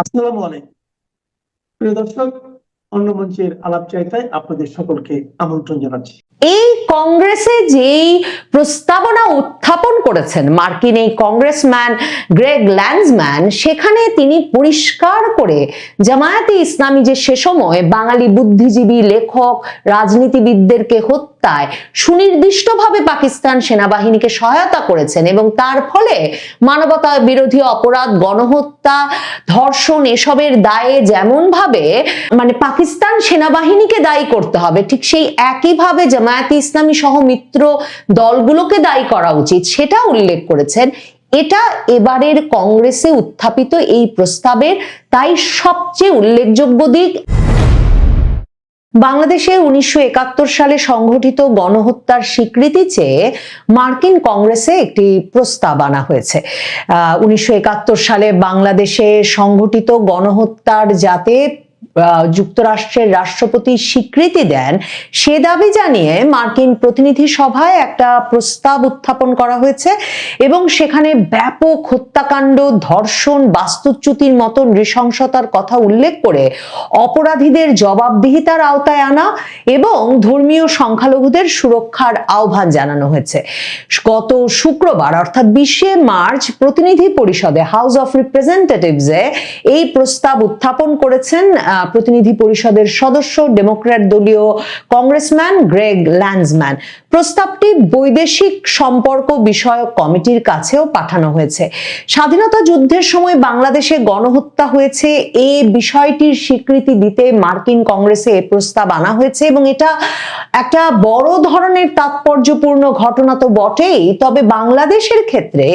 আসসালামু আলাইকুম প্রিয় দর্শক, অন্য মঞ্চের আলাপচারিতায় আপনাদের সকলকে আমন্ত্রণ জানাচ্ছি। এই কংগ্রেসে যেই প্রস্তাবনা উত্থাপন করেছেন মার্কিন এই কংগ্রেসম্যান গ্রেগ ল্যান্ডসম্যান, সেখানে তিনি পরিষ্কার করে জামায়াতে ইসলামী যে সে সময় বাঙালি বুদ্ধিজীবী, লেখক, রাজনীতিবিদদেরকে হত্যায় সুনির্দিষ্টভাবে পাকিস্তান সেনাবাহিনীকে সহায়তা করেছেন এবং তার ফলে মানবতা বিরোধী অপরাধ, গণহত্যা, ধর্ষণ এসবের দায়ে যেমন ভাবে পাকিস্তান সেনাবাহিনীকে দায়ী করতে হবে, ঠিক সেই একইভাবে জামায়াতে ইসলামী সহ মিত্র দলগুলোকে দায়ী করা উচিত, সেটা উল্লেখ করেছেন। এটা এবারের কংগ্রেসে উত্থাপিত এই প্রস্তাবের তাই সবচেয়ে উল্লেখযোগ্য দিক। বাংলাদেশে 1971 সালে সংঘটিত গণহত্যার স্বীকৃতি চেয়ে মার্কিন কংগ্রেসে একটি প্রস্তাব আনা হয়েছে। 1971 সালে বাংলাদেশে সংঘটিত গণহত্যার যাতে যুক্তরাষ্ট্রের রাষ্ট্রপতি স্বীকৃতি দেন সে দাবি জানিয়ে মার্কিন প্রতিনিধি সভায় একটা প্রস্তাব উত্থাপন করা হয়েছে এবং সেখানে ব্যাপক হত্যাকাণ্ড, ধর্ষণ, বাস্তুচ্যুতির মতো নৃশংসতার কথা উল্লেখ করে অপরাধীদের জবাবদিহিতার আওতায় আনা এবং ধর্মীয় সংখ্যালঘুদের সুরক্ষার আহ্বান জানানো হয়েছে। গত শুক্রবার অর্থাৎ 20শে মার্চ প্রতিনিধি পরিষদে হাউস অফ রিপ্রেজেন্টেটিভসে এই প্রস্তাব উত্থাপন করেছেন প্রতিনিধি পরিষদের সদস্য ডেমোক্র্যাট দলীয় কংগ্রেসম্যান গ্রেগ ল্যান্ডসম্যান। প্রস্তাবটি বৈদেশিক সম্পর্ক বিষয়ক কমিটির কাছেও পাঠানো হয়েছে। স্বাধীনতা যুদ্ধের সময় বাংলাদেশে গণহত্যা হয়েছে এই বিষয়টির স্বীকৃতি দিতে মার্কিন কংগ্রেসে এই প্রস্তাব আনা হয়েছে এবং এটা একটা বড় ধরনের তাৎপর্যপূর্ণ ঘটনা তো বটেই, তবে বাংলাদেশের ক্ষেত্রে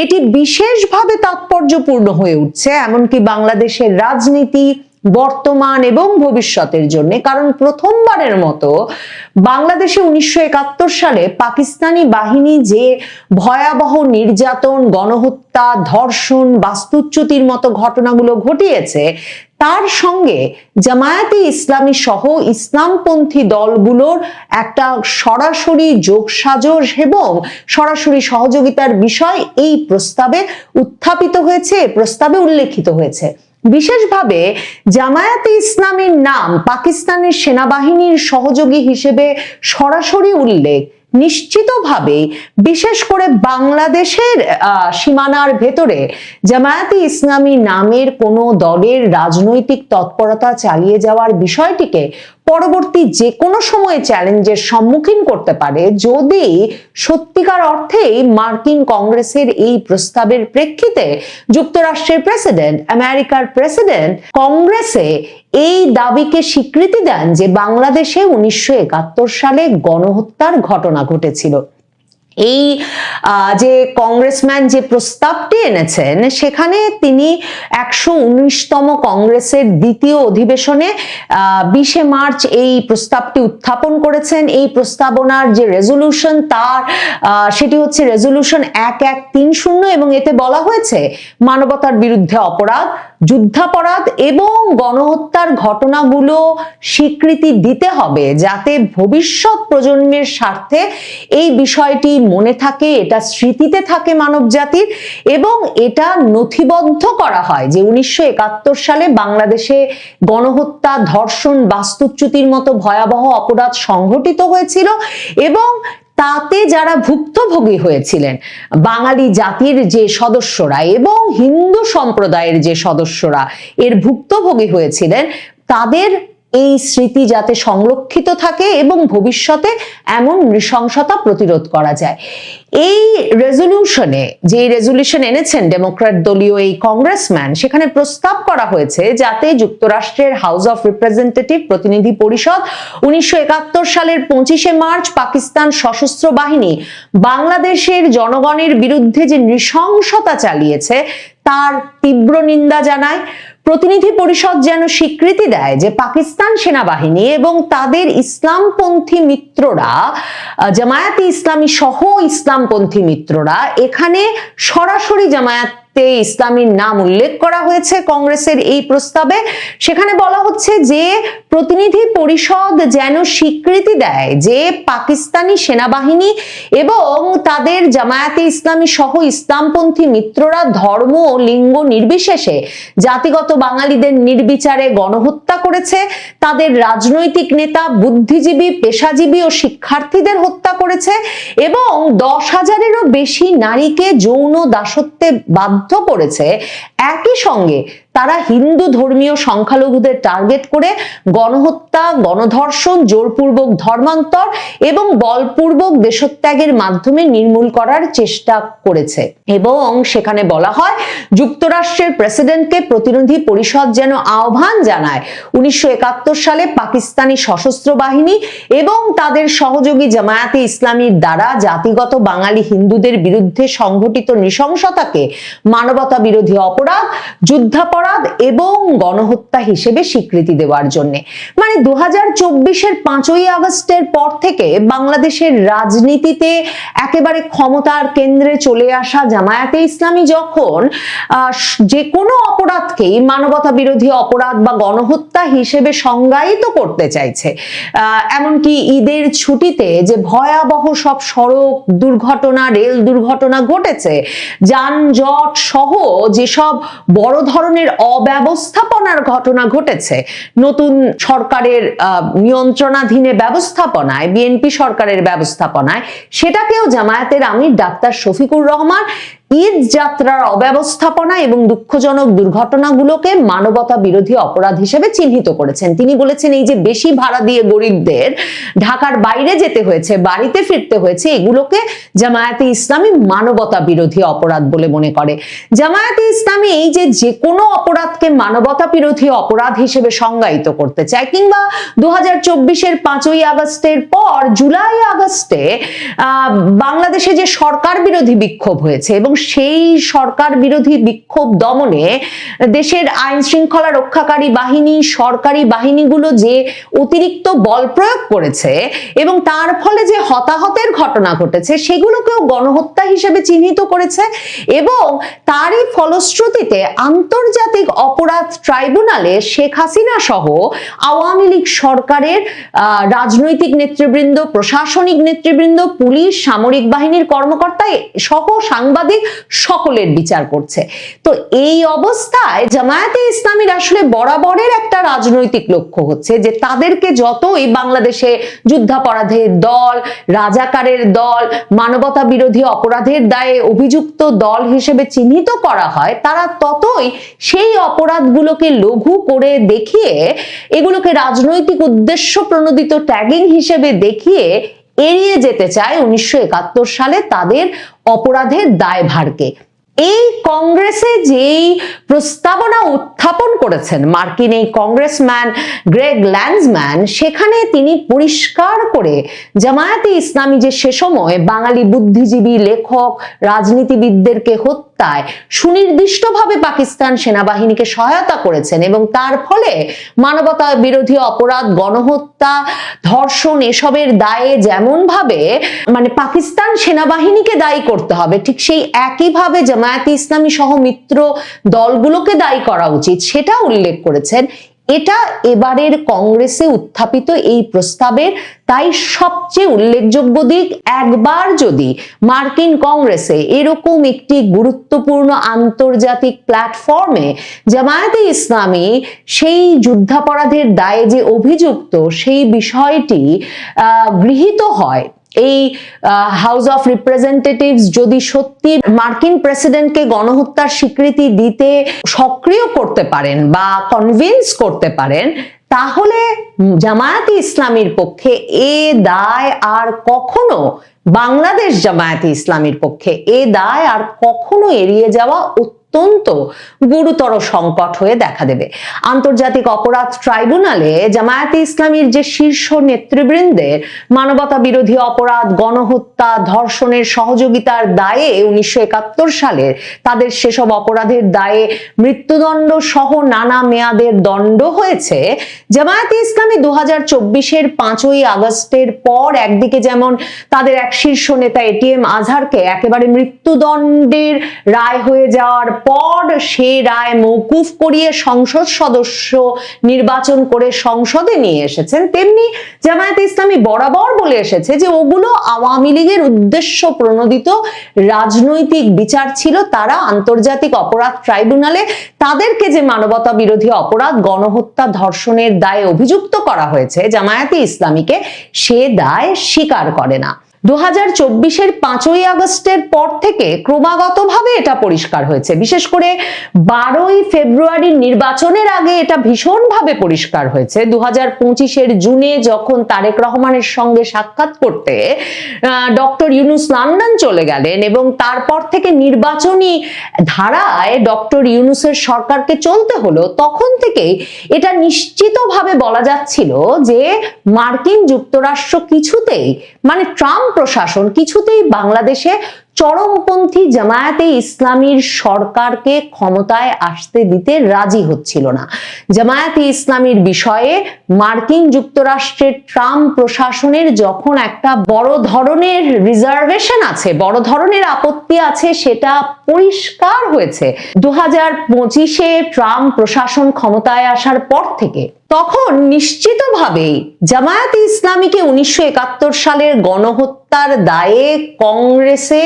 এটি বিশেষভাবে তাৎপর্যপূর্ণ হয়ে উঠছে এমনকি বাংলাদেশের রাজনীতি বর্তমান এবং ভবিষ্যতের জন্য। কারণ প্রথমবারের মতো বাংলাদেশে 1971 সালে পাকিস্তানি বাহিনী যে ভয়াবহ নির্যাতন, গণহত্যা, ধর্ষণ, বাস্তুচ্যুতির মতো ঘটনাগুলো ঘটিয়েছে তার সঙ্গে জামায়াতে ইসলামী সহ ইসলামপন্থী দলগুলোর একটা সরাসরি যোগসাজশ এবং সরাসরি সহযোগিতার বিষয় এই প্রস্তাবে উত্থাপিত হয়েছে, প্রস্তাবে উল্লেখিত হয়েছে। বিশেষভাবে জামায়াতে ইসলামীর নাম পাকিস্তানের সেনাবাহিনীর সহযোগী হিসেবে সরাসরি উল্লেখ নিশ্চিতভাবে, বিশেষ করে বাংলাদেশের সীমানার ভেতরে জামায়াতে ইসলামী নামের কোনো দলের রাজনৈতিক তৎপরতা চালিয়ে যাওয়ার বিষয়টিকে পরবর্তী যে কোনো সময়ে চ্যালেঞ্জের সম্মুখীন করতে পারে যদি সত্যিকার অর্থেই মার্কিন কংগ্রেসের এই প্রস্তাবের প্রেক্ষিতে যুক্তরাষ্ট্রের প্রেসিডেন্ট, আমেরিকার প্রেসিডেন্ট কংগ্রেসে এই দাবিকে স্বীকৃতি দেন যে বাংলাদেশে 1971 সালে গণহত্যার ঘটনা ঘটেছিল। এই যে কংগ্রেসম্যান যে প্রস্তাবটি এনেছেন সেখানে তিনি 119তম কংগ্রেসের দ্বিতীয় অধিবেশনে 20শে মার্চ এই প্রস্তাবটি উত্থাপন করেছেন। এই প্রস্তাবনার যে রেজলিউশন সেটি হচ্ছে রেজলিউশন 1130 এবং এতে বলা হয়েছে মানবতার বিরুদ্ধে অপরাধ, যুদ্ধাপরাধ এবং গণহত্যার ঘটনাগুলো স্বীকৃতি দিতে হবে যাতে ভবিষ্যৎ প্রজন্মের স্বার্থে এই বিষয়টি মনে থাকে, এটা স্মৃতিতে থাকে মানব জাতির এবং এটা নথিবদ্ধ করা হয় যে 1971 সালে বাংলাদেশে গণহত্যা, ধর্ষণ, বাস্তুচ্যুতির মতো ভয়াবহ অপরাধ সংঘটিত হয়েছিল এবং তাতে যারা ভুক্তভোগী হয়েছিলেন বাঙালি জাতির যে সদস্যরা এবং হিন্দু সম্প্রদায়ের যে সদস্যরা এর ভুক্তভোগী হয়েছিলেন তাদের এই স্মৃতি যাতে সংরক্ষিত থাকে এবং ভবিষ্যতে এমন নৃশংসতা প্রতিরোধ করা যায়। এই রেজলিউশনে যে রেজলিউশন এনেছেন ডেমোক্র্যাট দলীয় এই কংগ্রেসম্যান, সেখানে প্রস্তাব করা হয়েছে যাতে যুক্তরাষ্ট্রের হাউস অফ রিপ্রেজেন্টেটিভ প্রতিনিধি পরিষদ 1971 সালের 25শে মার্চ পাকিস্তান সশস্ত্র বাহিনী বাংলাদেশের জনগণের বিরুদ্ধে যে নৃশংসতা চালিয়েছে তার তীব্র নিন্দা জানায়। প্রতিনিধি পরিষদ যেন স্বীকৃতি দেয় যে পাকিস্তান সেনাবাহিনী এবং তাদের ইসলামপন্থী মিত্ররা, জামায়াতে ইসলামী সহ ইসলামপন্থী মিত্ররা এখানে সরাসরি জামায়াত জামায়াতে ইসলামীর নাম উল্লেখ করা হয়েছে কংগ্রেসের এই প্রস্তাবে। সেখানে বলা হচ্ছে যে প্রতিনিধি পরিষদ যেন স্বীকৃতি দেয় যে পাকিস্তানি সেনাবাহিনী এবং তাদের জামায়াতে ইসলামী সহ ইসলামপন্থী মিত্ররা ধর্ম ও লিঙ্গ নির্বিশেষে জাতিগত বাঙালিদের নির্বিচারে গণহত্যা করেছে, তাদের রাজনৈতিক নেতা, বুদ্ধিজীবী, পেশাজীবী ও শিক্ষার্থীদের হত্যা করেছে এবং 10,000-এরও বেশি নারীকে যৌন দাসত্বে বাধ্য করেছে। একই সঙ্গে তারা হিন্দু ধর্মীয় সংখ্যালঘুদের টার্গেট করে গণহত্যা, গণধর্ষণ, জোরপূর্বক ধর্মান্তর এবং বলপূর্বক দেশত্যাগের মাধ্যমে নির্মূল করার চেষ্টা করেছে। এবং সেখানে বলা হয় যুক্তরাষ্ট্রের প্রেসিডেন্টকে প্রতিনিধি পরিষদ যেন আহ্বান জানায় 1971 সালে পাকিস্তানি সশস্ত্র বাহিনী এবং তাদের সহযোগী জামায়াতে ইসলামীর দ্বারা জাতিগত বাঙালি হিন্দুদের বিরুদ্ধে সংঘটিত নৃশংসতাকে মানবতা বিরোধী অপরাধ, যুদ্ধাপরাধ এবং গণহত্যা হিসেবে স্বীকৃতি দেওয়ার জন্য। মানে 2024-এর 5ই আগস্টের পর থেকে বাংলাদেশের রাজনীতিতে একেবারে ক্ষমতার কেন্দ্রে চলে আসা জামায়াতে ইসলামী যখন যে কোনো অপরাধকেই মানবতা বিরোধী অপরাধ বা গণহত্যা হিসেবে সংজ্ঞায়িত করতে চাইছে, এমনকি ঈদের ছুটিতে যে ভয়াবহ সব সড়ক দুর্ঘটনা, রেল দুর্ঘটনা ঘটেছে, যানজট সহ যেসব বড় ধরনের অব্যবস্থাপনার ঘটনা ঘটেছে নতুন সরকারের নিয়ন্ত্রণাধীনে ব্যবস্থাপনায়, বিএনপি সরকারের ব্যবস্থাপনায়, সেটাকেও জামায়াতের আমির ডাক্তার শফিকুর রহমান ঈদ যাত্রার অব্যবস্থাপনা এবং দুঃখজনক দুর্ঘটনাগুলোকে মানবতা বিরোধী অপরাধ হিসেবে চিহ্নিত করেছেন। তিনি বলেছেন এই যে বেশি ভাড়া দিয়ে গরিবদের ঢাকার বাইরে যেতে হয়েছে, বাড়িতে ফিরতে হয়েছে, এগুলোকে জামায়াতে ইসলামী মানবতা বিরোধী অপরাধ বলে মনে করে। জামায়াতে ইসলামী এই যে কোনো অপরাধকে মানবতা বিরোধী অপরাধ হিসেবে সংজ্ঞায়িত করতে চায়, কিংবা 2024-এর 5ই আগস্টের পর জুলাই আগস্টে বাংলাদেশে যে সরকার বিরোধী বিক্ষোভ হয়েছে এবং সেই সরকার বিরোধী বিক্ষোভ দমনে দেশের আইন শৃঙ্খলা রক্ষাকারী বাহিনী, সরকারি বাহিনীগুলো যে অতিরিক্ত বল প্রয়োগ করেছে এবং তার ফলে যে হতাহতের ঘটনা ঘটেছে সেগুলোকেও গণহত্যা হিসেবে চিহ্নিত করেছে। এবং তারই ফলশ্রুতিতে আন্তর্জাতিক অপরাধ ট্রাইব্যুনালে শেখ হাসিনা সহ আওয়ামী লীগ সরকারের রাজনৈতিক নেতৃবৃন্দ, প্রশাসনিক নেতৃবৃন্দ, পুলিশ, সামরিক বাহিনীর কর্মকর্তা সহ সাংবাদিক সকলের বিচার করছে। তো এই অবস্থায় জামায়াতে ইসলামীর আসলে বরাবরের একটা রাজনৈতিক লক্ষ্য হচ্ছে যে তাদেরকে যতই বাংলাদেশে যুদ্ধাপরাধের দল, রাজাকারের দল, মানবতা বিরোধী অপরাধের দায়ে অভিযুক্ত দল হিসেবে চিহ্নিত করা হয়, তারা ততই সেই অপরাধগুলোকে লঘু করে দেখিয়ে, এগুলোকে রাজনৈতিক উদ্দেশ্য প্রণোদিত ট্যাগিং হিসেবে দেখিয়ে এড়িয়ে যেতে চায় 1971 সালে তাদের অপরাধের দায়ভারকে। এই কংগ্রেসে যেই প্রস্তাবনা উত্থাপন করেছেন মার্কিন এই কংগ্রেসম্যান গ্রেগ ল্যান্ডসম্যান, সেখানে তিনি পরিষ্কার করে জামায়াতে ইসলামী যে সে সময় বাঙালি বুদ্ধিজীবী, লেখক, রাজনীতিবিদদেরকে হত্যায় সুনির্দিষ্টভাবে পাকিস্তান সেনাবাহিনীকে সহায়তা করেছেন এবং তার ফলে মানবতা বিরোধী অপরাধ, গণহত্যা, ধর্ষণ এসবের দায়ে যেমন ভাবে মানে পাকিস্তান সেনাবাহিনীকে দায়ী করতে হবে, ঠিক সেই একইভাবে জামায়াতে ইসলামী সহ মিত্র দলগুলোকে দায়ী করা উচিত, সেটা উল্লেখ করেছেন। এটা এবারের কংগ্রেসে উত্থাপিত এই প্রস্তাবের তাই সবচেয়ে উল্লেখযোগ্য দিক। একবার যদি মার্কিন কংগ্রেসে এরকম একটি গুরুত্বপূর্ণ আন্তর্জাতিক প্ল্যাটফর্মে জামায়াতে ইসলামী সেই যুদ্ধাপরাধের দায়ে যে অভিযুক্ত সেই বিষয়টি গৃহীত হয়, এই হাউস অফ রিপ্রেজেন্টেটিভস যদি সত্যি মার্কিন প্রেসিডেন্টকে গণহত্যার স্বীকৃতি দিতে সক্রিয় করতে পারেন বা কনভিন্স করতে পারেন, তাহলে জামায়াতে ইসলামীর পক্ষে এ দায় আর কখনো, বাংলাদেশ জামায়াতে ইসলামীর পক্ষে এ দায় আর কখনো এড়িয়ে যাওয়া অত্যন্ত গুরুতর সংকট হয়ে দেখা দেবে। আন্তর্জাতিক অপরাধ ট্রাইব্যুনালে জামায়াতে ইসলামীর যে শীর্ষ নেতৃবৃন্দের মানবতা বিরোধী অপরাধ, গণহত্যা, ধর্ষণের সহযোগিতার দায়ে 1971 সালের তাদের সেসব অপরাধের দায়ে মৃত্যুদণ্ড সহ নানা মেয়াদের দণ্ড হয়েছে। জামায়াতে ইসলামী 2024-এর 5ই আগস্টের পর একদিকে যেমন তাদের এক শীর্ষ নেতা এটিএম আজহারকে একেবারে মৃত্যুদণ্ডের রায় হয়ে যাওয়ার পর সে রায় মওকুফ করিয়ে সংসদ সদস্য নির্বাচন করে সংসদে নিয়ে এসেছেন, তেমনি জামায়াতে ইসলামী বরাবর বলে এসেছে যে ওগুলো আওয়ামী লীগের উদ্দেশ্য প্রণোদিত রাজনৈতিক বিচার ছিল। তারা আন্তর্জাতিক অপরাধ ট্রাইব্যুনালে তাদেরকে যে মানবতা বিরোধী অপরাধ গণহত্যা ধর্ষণের দায়ে অভিযুক্ত করা হয়েছে জামায়াতে ইসলামীকে, সে দায় স্বীকার করে না। 2024-এর 5ই আগস্টের পর থেকে ক্রমাগতভাবে এটা পরিষ্কার হয়েছে, বিশেষ করে 12ই ফেব্রুয়ারির নির্বাচনের আগে এটা ভীষণভাবে পরিষ্কার হয়েছে। 2025-এর জুনে যখন তারেক রহমানের সঙ্গে সাক্ষাৎ করতে ডক্টর ইউনূস লন্ডন চলে গেলেন এবং তারপর থেকে নির্বাচনী ধারায় ডক্টর ইউনূসের সরকারকে চলতে হলো, তখন থেকেই এটা নিশ্চিতভাবে বলা যাচ্ছিল যে মার্কিন যুক্তরাষ্ট্র কিছুতেই, মানে ট্রাম্প প্রশাসন কিছুতেই বাংলাদেশে চরমপন্থী জামায়াতে ইসলামীর সরকারকে ক্ষমতায় আসতে দিতে রাজি হচ্ছিল না। জামায়াতে ইসলামীর বিষয়ে মার্কিন যুক্তরাষ্ট্রের ট্রাম্প প্রশাসনের যখন একটা বড় ধরনের রিজার্ভেশন আছে, বড় ধরনের আপত্তি আছে, সেটা পরিষ্কার হয়েছে 2025-এ ট্রাম্প প্রশাসন ক্ষমতায় আসার পর থেকে। তখন নিশ্চিতভাবেই জামায়াতে ইসলামীকে 1971 সালের গণহত্যার দায়ে কংগ্রেসে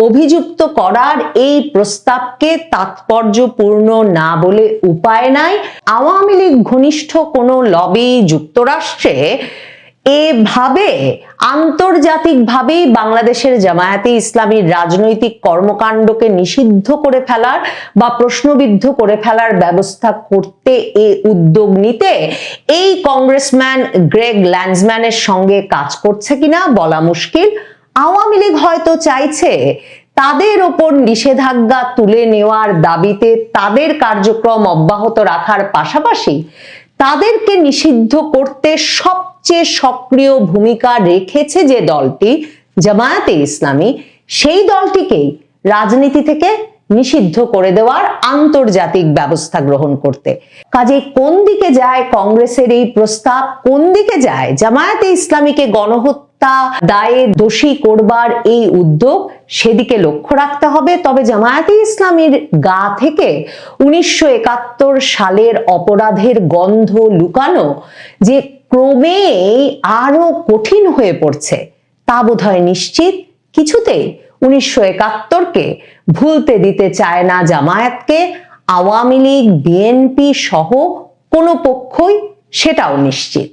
অভিযুক্ত করার এই প্রস্তাবকে তাৎপর্যপূর্ণ না বলে উপায় নাই। আওয়ামী লীগ ঘনিষ্ঠ কোনো লবি যুক্তরাষ্ট্রে এভাবে আন্তর্জাতিকভাবেই বাংলাদেশের জামায়াতে ইসলামীর রাজনৈতিক কর্মকাণ্ডকে নিষিদ্ধ করে ফেলার বা প্রশ্নবিদ্ধ করে ফেলার ব্যবস্থা করতে এ উদ্যোগ নিতে এই কংগ্রেসম্যান গ্রেগ ল্যান্ডসম্যানের সঙ্গে কাজ করছে কিনা বলা মুশকিল। আওয়ামী লীগ হয়তো চাইছে তাদের ওপর নিষেধাজ্ঞা তুলে নেওয়ার দাবিতে তাদের কার্যক্রম অব্যাহত রাখার পাশাপাশি তাদেরকে নিষিদ্ধ করতে সবচেয়ে সক্রিয় ভূমিকা রেখেছে যে দলটি জামায়াতে ইসলামী, সেই দলটিকেই রাজনীতি থেকে নিষিদ্ধ করে দেওয়ার আন্তর্জাতিক ব্যবস্থা গ্রহণ করতে। কাজে কোন দিকে যায় কংগ্রেসের এই প্রস্তাব, কোন দিকে যায় জামায়াতে ইসলামীকে গণহত্যা দায়ে দোষী করবার এই উদ্যোগ, সেদিকে লক্ষ্য রাখতে হবে। তবে জামায়াতে ইসলামীর গা থেকে 1971 সালের অপরাধের গন্ধ লুকানো যে ক্রমে আরো কঠিন হয়ে পড়ছে তা বোধহয় নিশ্চিত। কিছুতেই 1971-কে ভুলতে দিতে চায় না জামায়াতকে আওয়ামী লীগ, বিএনপি সহ কোনো পক্ষই, সেটাও নিশ্চিত।